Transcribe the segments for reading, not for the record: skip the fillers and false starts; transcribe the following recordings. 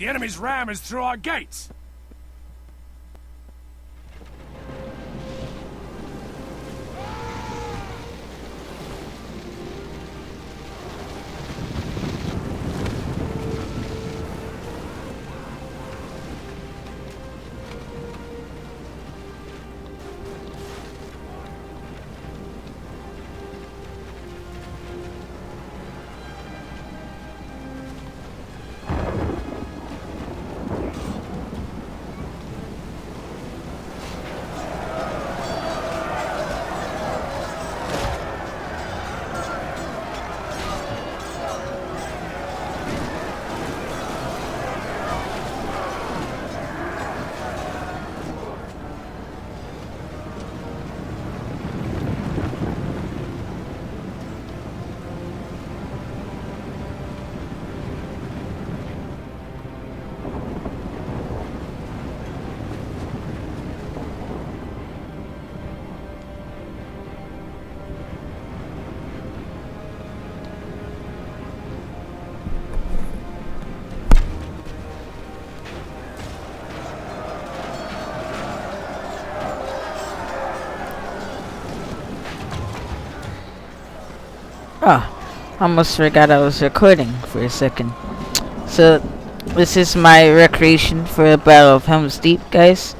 The enemy's ram is through our gates. Oh, almost forgot I was recording for a second. So, this is my recreation for the Battle of Helms Deep, guys.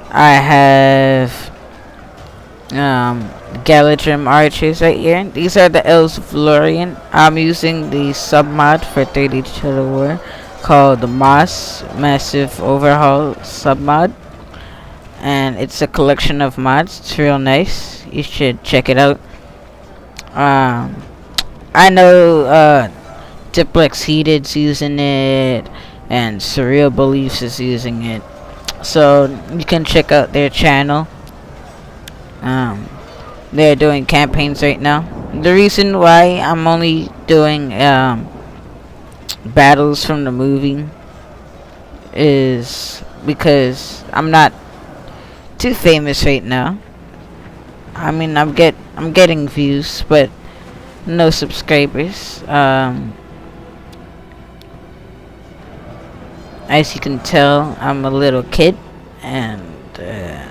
I have Galadrim archers right here. These are the Elves of Lorien. I'm using the submod for 30 Total War called the Moss Massive Overhaul submod. And it's a collection of mods. It's real nice. You should check it out. I know Diplex Heated's using it and Surreal Beliefs is using it, so you can check out their channel. They're doing campaigns right now. The reason why I'm only doing battles from the movie is because I'm not too famous right now. I mean, I'm getting views, but no subscribers. As you can tell, I'm a little kid, and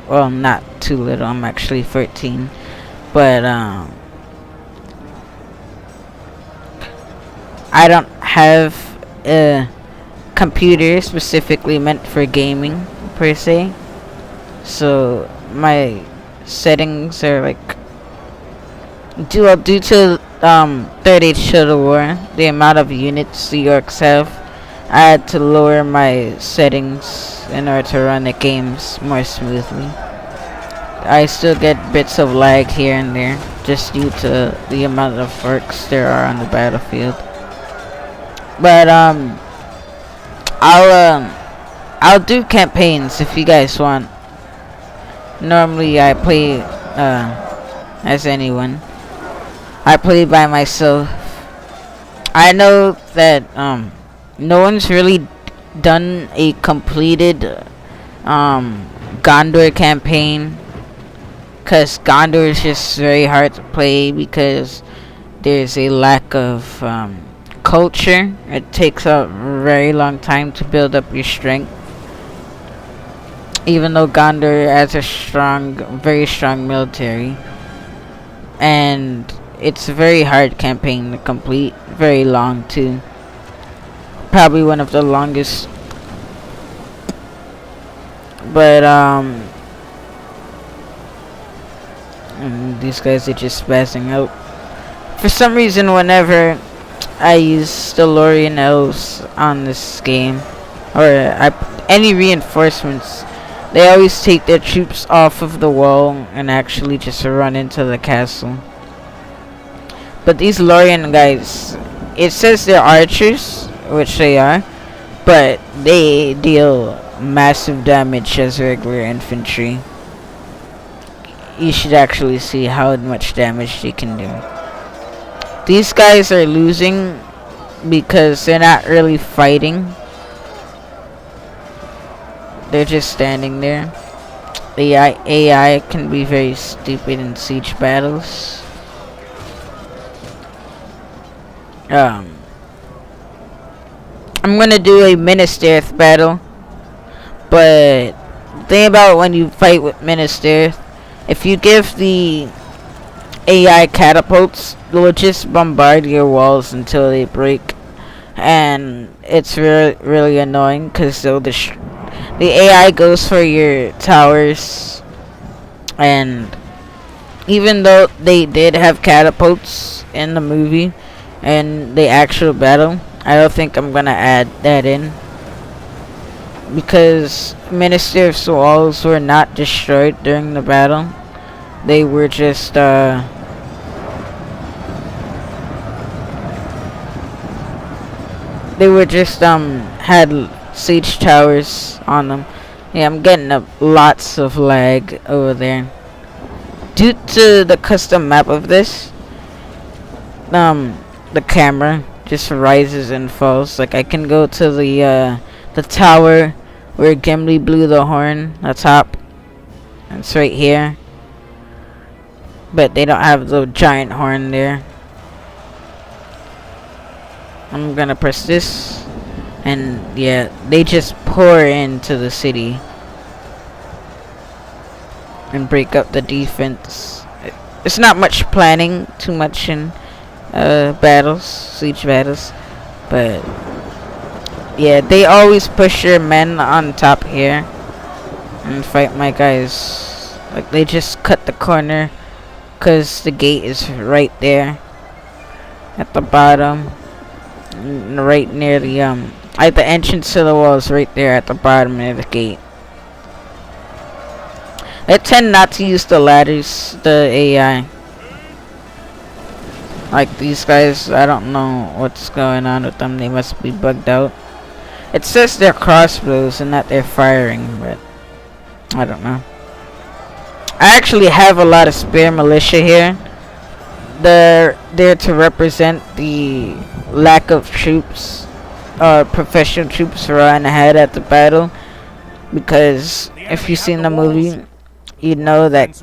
well, not too little. I'm actually 13, but I don't have a computer specifically meant for gaming per se, so my settings are like due to 30 Total War, the amount of units the orcs have, I had to lower my settings in order to run the games more smoothly. I still get bits of lag here and there just due to the amount of orcs there are on the battlefield. But I'll do campaigns if you guys want. Normally I play as anyone. I play by myself. I know that no one's really done a completed Gondor campaign, cause Gondor is just very hard to play because there's a lack of culture. It takes a very long time to build up your strength. Even though Gondor has a very strong military, and it's a very hard campaign to complete, very long too. Probably one of the longest. But these guys are just spazzing out. For some reason, whenever I use the Lorien elves on this game, or any reinforcements, they always take their troops off of the wall and actually just run into the castle. But these Lorien guys, it says they're archers, which they are, but they deal massive damage as regular infantry. You should actually see how much damage they can do. These guys are losing because they're not really fighting. They're just standing there. The AI can be very stupid in siege battles. I'm gonna do a Minister battle, but the thing about when you fight with Minister, if you give the AI catapults, they'll just bombard your walls until they break, and it's really annoying because the AI goes for your towers, and even though they did have catapults in the movie and the actual battle, I don't think I'm gonna add that in because Minister's walls were not destroyed during the battle. They were just had siege towers on them. Yeah, I'm getting lots of lag over there due to the custom map of this. The camera just rises and falls. Like I can go to the tower where Gimli blew the horn, the top. It's right here. But they don't have the giant horn there. I'm gonna press this, and yeah, they just pour into the city and break up the defense. It's not much planning, too much in siege battles, but yeah, they always push their men on top here and fight my guys. Like they just cut the corner because the gate is right there at the bottom, right near the at the entrance to the walls, right there at the bottom near the gate. I tend not to use the ladders, the AI. Like these guys, I don't know what's going on with them. They must be bugged out. It says they're crossbows and that they're firing, but I don't know. I actually have a lot of spare militia here. They're there to represent the lack of troops, professional troops running ahead at the battle. Because if you've seen the movie, you know that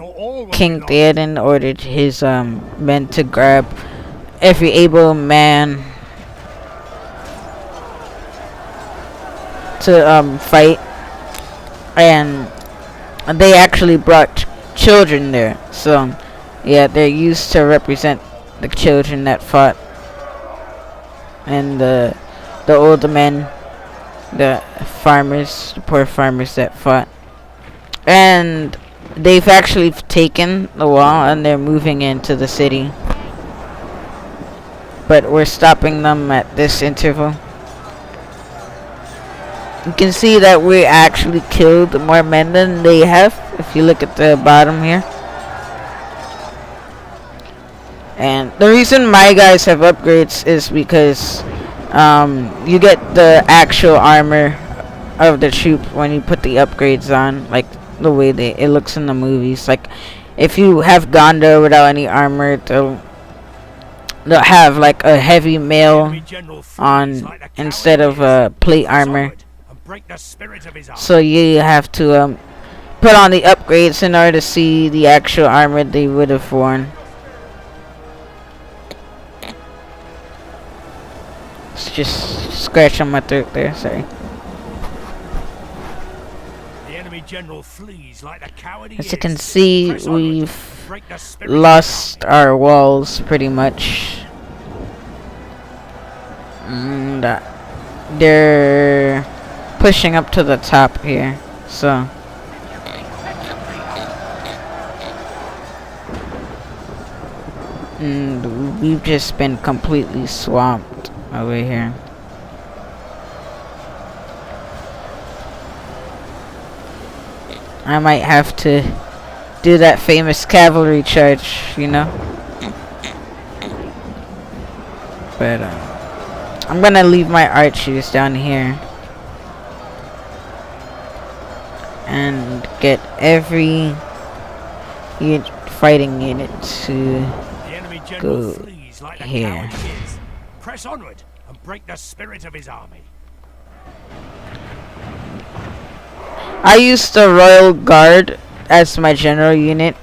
King Theoden ordered his men to grab every able man to fight, and they actually brought children there. So yeah, they're used to represent the children that fought, and the older men, the farmers, the poor farmers that fought. And they've actually taken the wall and they're moving into the city, but we're stopping them at this interval. You can see that we actually killed more men than they have if you look at the bottom here. And the reason my guys have upgrades is because you get the actual armor of the troop when you put the upgrades on, like the way it looks in the movies. Like if you have Gondor without any armor, they'll have like a heavy mail on instead of plate armor. So you have to put on the upgrades in order to see the actual armor they would have worn. It's just scratch on my throat there, sorry. As you can see, we've lost our walls pretty much. And they're pushing up to the top here, so and we've just been completely swamped over here. I might have to do that famous cavalry charge, you know. But I'm gonna leave my archers down here and get every fighting unit to go here. Press onward and break the spirit of his army. I use the Royal Guard as my general unit.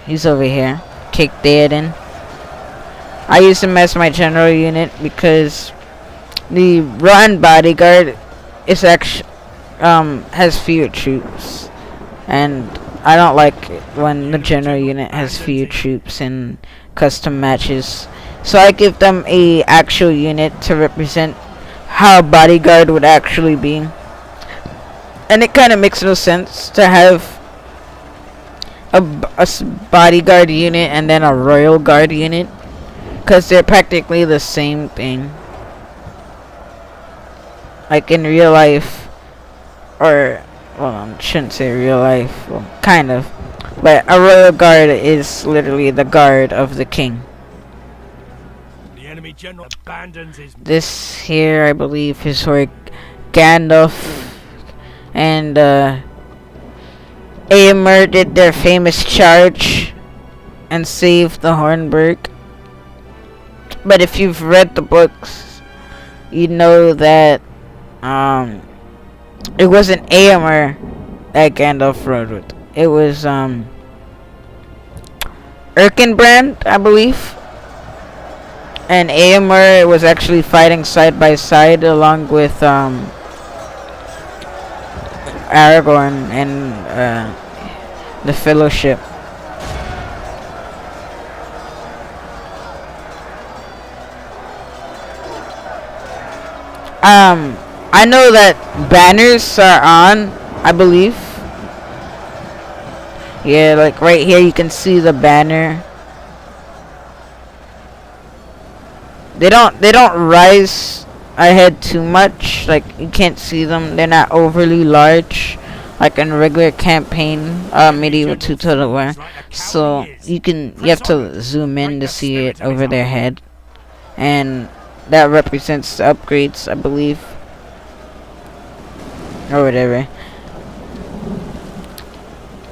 He's over here. Kick Theoden. I use him as my general unit because The Rotten bodyguard is actually has fewer troops, and I don't like it when the general unit has fewer troops in custom matches. So I give them a actual unit to represent how bodyguard would actually be. And it kind of makes no sense to have a bodyguard unit and then a royal guard unit, because they're practically the same thing. Like in real life, or well, I shouldn't say real life, well, kind of, but a royal guard is literally the guard of the king. The enemy general abandons his. This here, I believe, is where Gandalf and Eomer did their famous charge and saved the Hornburg. But if you've read the books, you know that it wasn't Eomer that Gandalf rode with. It was Erkenbrand, I believe. And Eomer was actually fighting side by side along with Aragorn and the Fellowship. I know that banners are on, I believe. Yeah, like right here you can see the banner. They don't rise ahead too much, like you can't see them. They're not overly large like in regular campaign medieval tutorial war. So you have to zoom in to see it over their head, and that represents the upgrades, I believe, or whatever.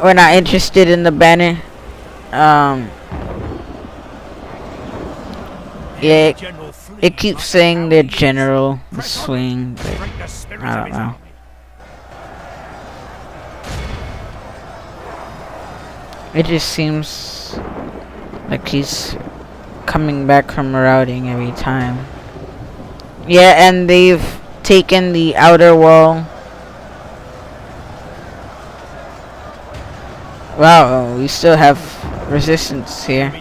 We're not interested in the banner. Yeah, it keeps saying the general swing, but I don't know. It just seems like he's coming back from routing every time. Yeah, and they've taken the outer wall. Wow, we still have resistance here.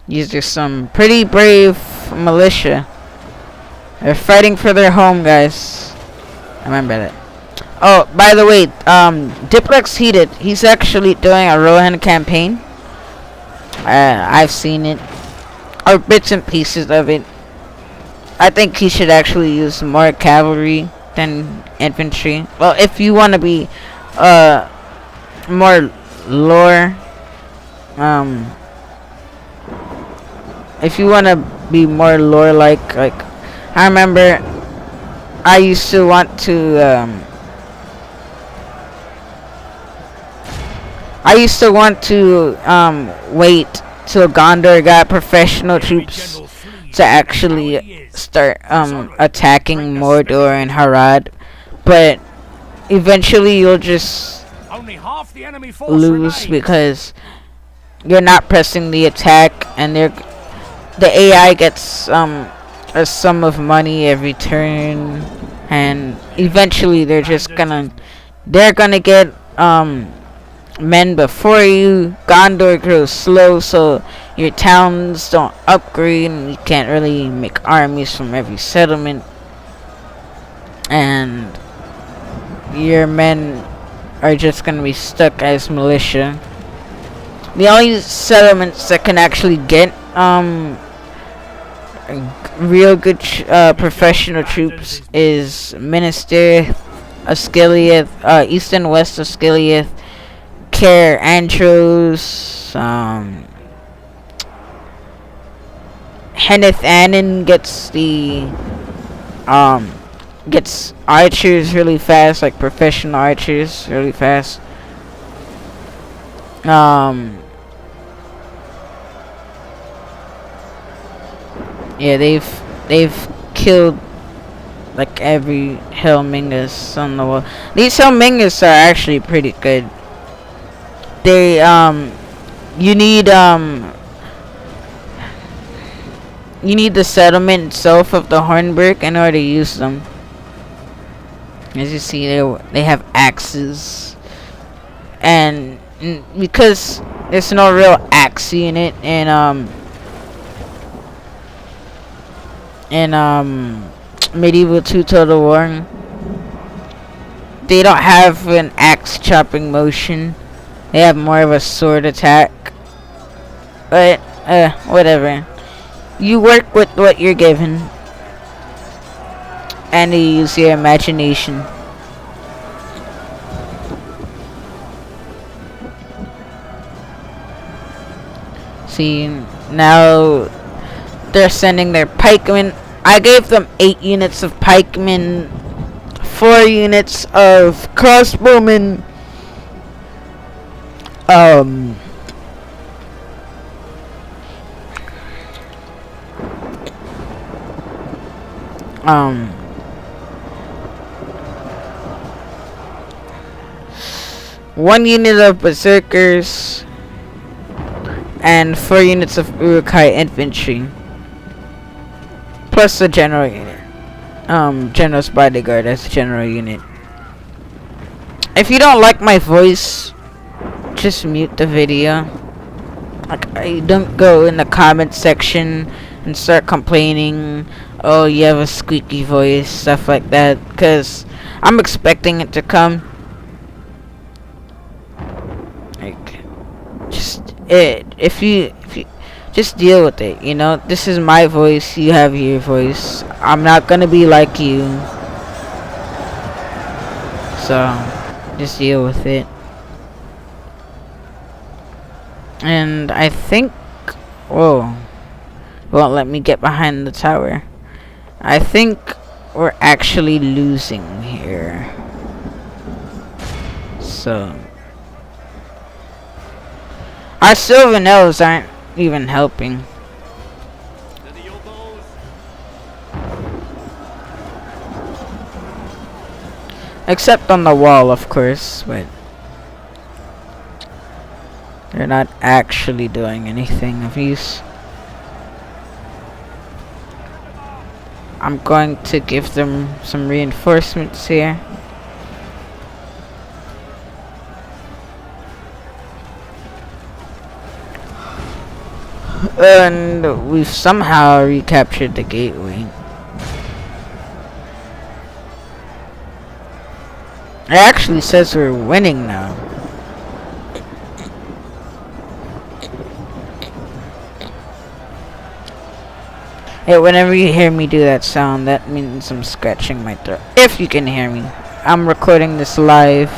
These are some pretty brave militia. They're fighting for their home, guys. Remember that. Oh, by the way, Diplex Heated, he's actually doing a Rohan campaign. I've seen it, or bits and pieces of it. I think he should actually use more cavalry than infantry. Well, if you want to be more lore, if you want to be more lore like I remember I used to want to wait till Gondor got professional troops to actually start attacking Mordor and Harad, but eventually you'll just lose because you're not pressing the attack, and the AI gets a sum of money every turn, and eventually they're gonna get men before you. Gondor grows slow, so your towns don't upgrade, and you can't really make armies from every settlement, and your men are just gonna be stuck as militia. The only settlements that can actually get real good professional troops is Minas Tirith, Osgiliath, east and west of Osgiliath, Caer Andros, Henneth Annan gets gets archers really fast, like professional archers really fast. Yeah, they've killed like every Helmingus on the world. These Helmingus are actually pretty good. They you you need the settlement itself of the Hornburg in order to use them. As you see, they have axes, and because there's no real axe unit in medieval 2 Total War, they don't have an axe chopping motion. They have more of a sword attack. But whatever. You work with what you're given, and you use your imagination. See, now they're sending their pikemen. I gave them 8 units of pikemen, 4 units of crossbowmen, one unit of berserkers and 4 units of Uruk-Hai infantry, plus the general unit, general's bodyguard as a general unit. If you don't like my voice, just mute the video. Like, I don't go in the comment section and start complaining, oh, you have a squeaky voice, stuff like that, because I'm expecting it to come. Like, if you just deal with it, you know. This is my voice, you have your voice. I'm not gonna be like you, so just deal with it. And I think, whoa, won't let me get behind the tower. I think we're actually losing here. So our Sylvan Elves aren't even helping. Except on the wall, of course, but they're not actually doing anything of use. I'm going to give them some reinforcements here. And we've somehow recaptured the gateway. It actually says we're winning now. Hey, whenever you hear me do that sound, that means I'm scratching my throat. If you can hear me. I'm recording this live.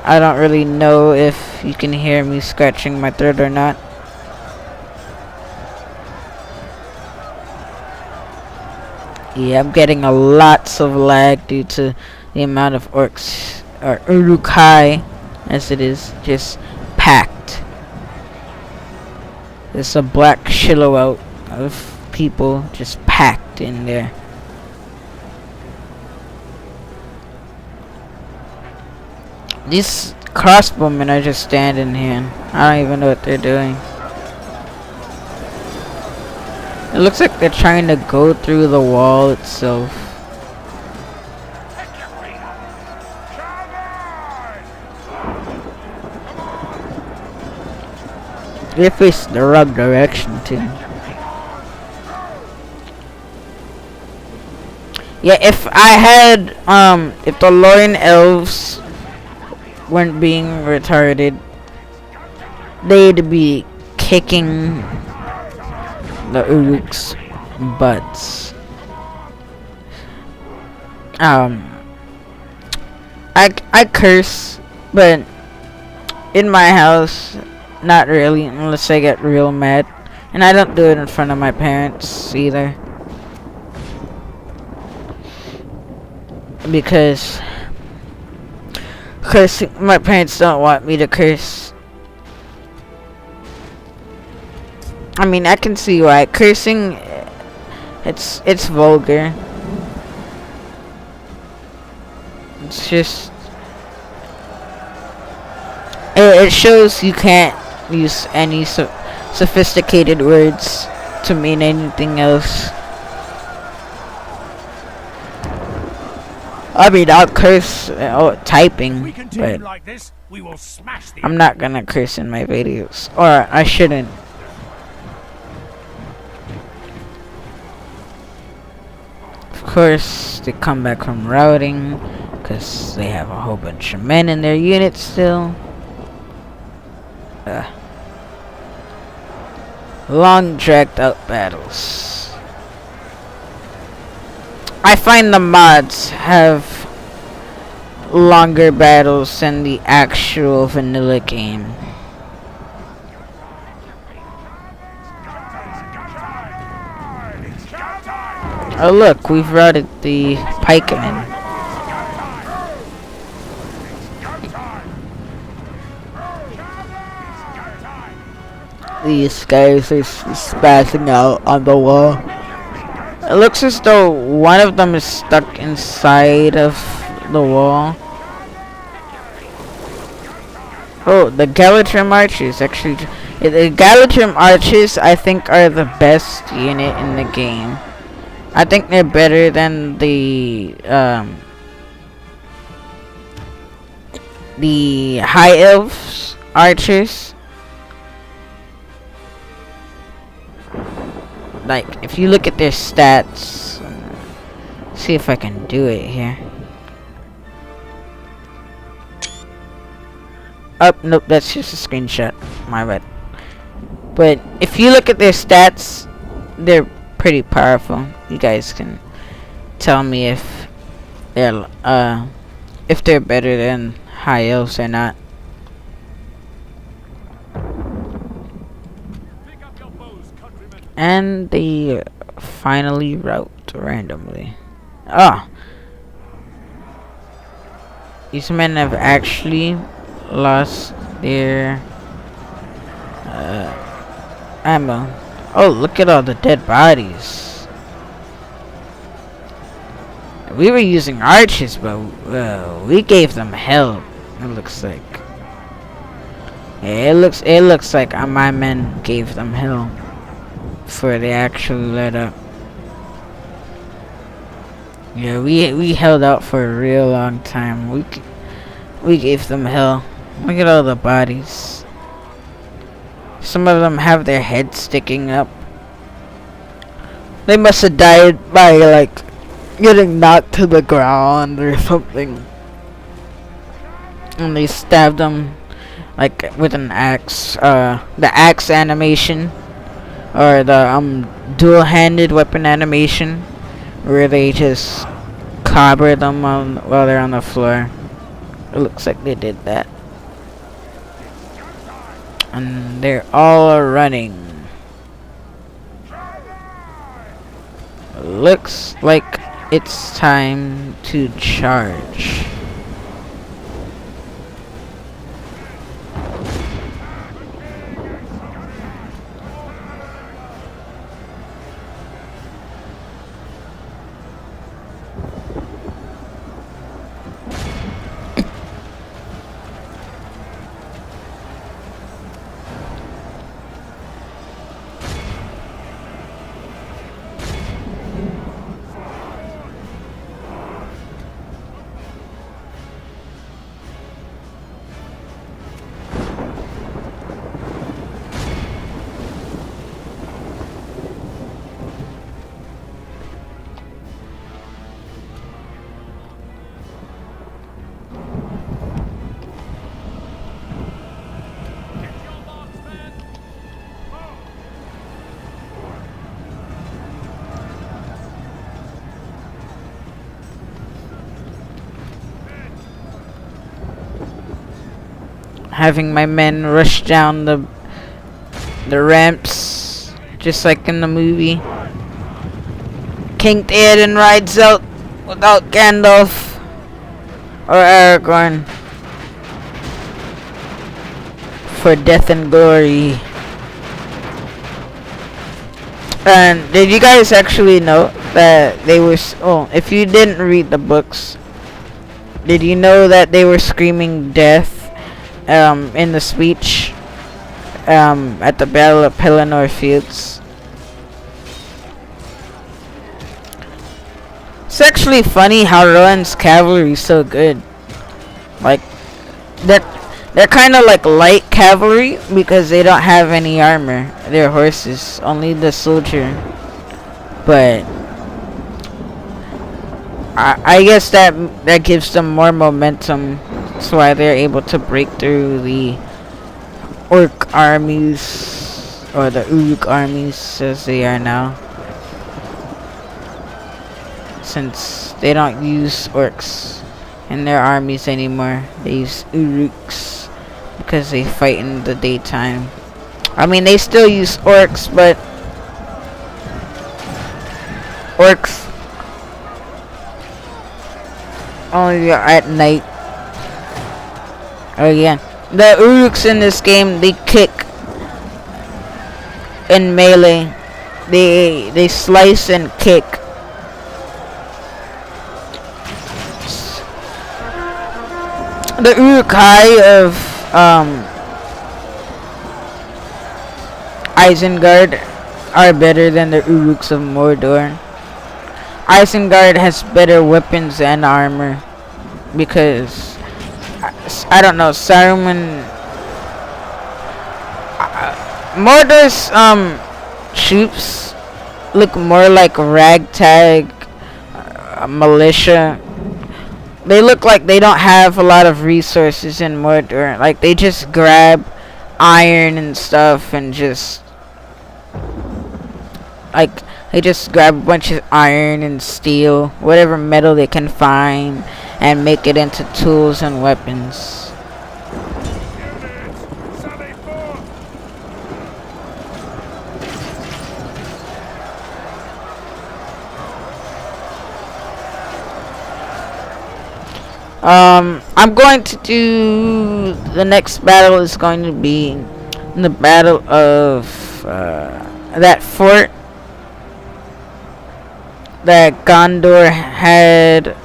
I don't really know if you can hear me scratching my throat or not. Yeah, I'm getting a lots of lag due to the amount of orcs, or Uruk-Hai, as it is, just packed. There's a black silhouette of people just packed in there. These crossbowmen are just standing here. I don't even know what they're doing. It looks like they're trying to go through the wall itself. They face the wrong direction too. Yeah, if I had, if the Lorien Elves weren't being retarded, they'd be kicking the Uruk's butts. I curse, but in my house, not really, unless I get real mad. And I don't do it in front of my parents either, because cursing, my parents don't want me to curse. I mean, I can see why. Cursing, it's vulgar. It's just, it shows you can't use any sophisticated words. to mean anything else. I mean, I'll curse typing, We continue but like this, we will smash the I'm not gonna curse in my videos, or I shouldn't. Of course, they come back from routing because they have a whole bunch of men in their unit still. Long dragged out battles. I find the mods have longer battles than the actual vanilla game. Oh look, we've routed the pikemen. These guys are spazzing out on the wall. It looks as though one of them is stuck inside of the wall. Oh, the Galatrim Archers actually. The Galatrim Archers, I think, are the best unit in the game. I think they're better than the High Elves Archers. Like, if you look at their stats, see if I can do it here. Oh, nope, that's just a screenshot. My bad. But if you look at their stats, they're pretty powerful. You guys can tell me if they're better than high elves or not. And they finally route randomly. Ah, these men have actually lost their ammo. Oh, look at all the dead bodies. We were using archers, but we gave them hell. It looks like. Yeah, it looks like my men gave them hell before they actually let up. Yeah, we held out for a real long time. We gave them hell. Look at all the bodies. Some of them have their heads sticking up. They must have died by like getting knocked to the ground or something. And they stabbed them like with an axe. The axe animation, or the dual-handed weapon animation, where they just clobber them while they're on the floor. It looks like they did that. And they're all running. Looks like it's time to charge. Having my men rush down the ramps, just like in the movie. King Theoden rides out without Gandalf or Aragorn for death and glory. And did you guys actually know that they were? Oh, if you didn't read the books, did you know that they were screaming death in the speech at the Battle of Pelennor Fields? actually funny how Rowan's cavalry is so good. Like, they're kind of like light cavalry because they don't have any armor. They're horses, only the soldier. But I guess that gives them more momentum. That's why they're able to break through the orc armies, or the Uruk armies as they are now. Since they don't use orcs in their armies anymore, they use Uruks because they fight in the daytime. I mean, they still use orcs, but orcs only at night. Oh yeah, the Uruks in this game, they kick in melee. They slice and kick. The Uruk-Hai of Isengard are better than the Uruks of Mordor. Isengard has better weapons and armor because I don't know, Saruman. Mordor's troops look more like ragtag militia. They look like they don't have a lot of resources in Mordor. Like, they just grab iron and stuff and just like they just grab a bunch of iron and steel, whatever metal they can find, and make it into tools and weapons. I'm going to do the next battle is going to be the battle of that fort that Gondor had.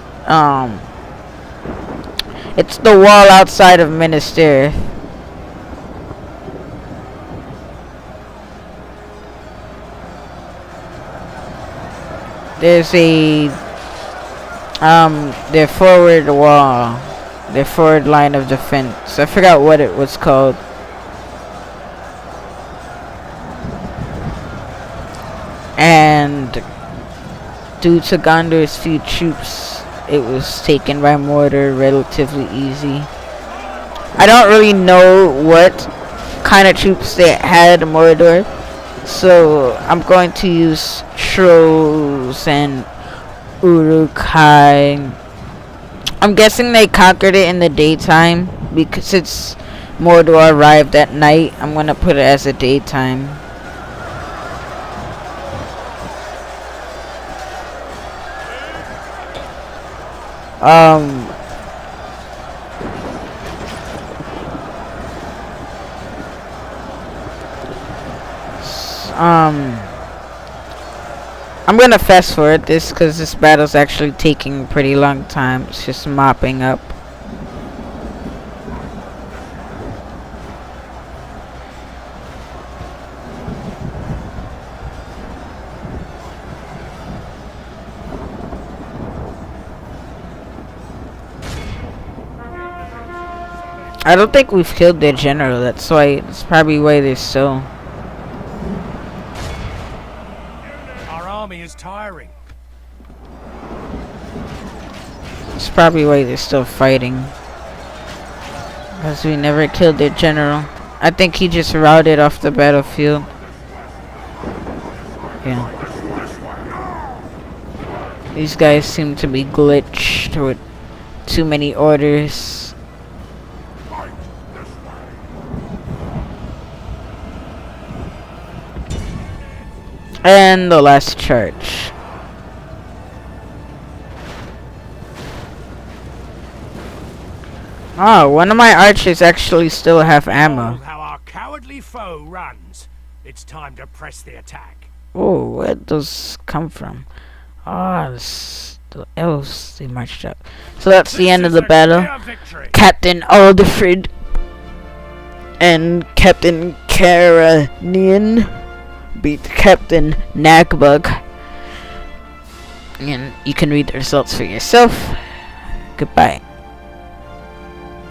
It's the wall outside of Minas Tirith. There's their forward wall, their forward line of defense. I forgot what it was called. And due to Gondor's few troops, it was taken by Mordor relatively easy. I don't really know what kind of troops they had in Mordor, so I'm going to use Trolls and Uruk-Hai. I'm guessing they conquered it in the daytime because it's Mordor arrived at night. I'm gonna put it as a daytime. I'm gonna fast forward this because this battle's actually taking a pretty long time. It's just mopping up. I don't think we've killed their general. That's probably why they're still. Army is tiring. It's probably why they're still fighting. Because we never killed their general. I think he just routed off the battlefield. Yeah. These guys seem to be glitched with too many orders. And the last charge. Oh, one of my archers actually still have ammo. Oh, how our cowardly foe runs. It's time to press the attack. Oh, where'd those come from? Ah, the elves, they marched up. So that's the end of the battle. Captain Aldefrid and Captain Caranian beat Captain Nagbug. and you can read the results for yourself. Goodbye.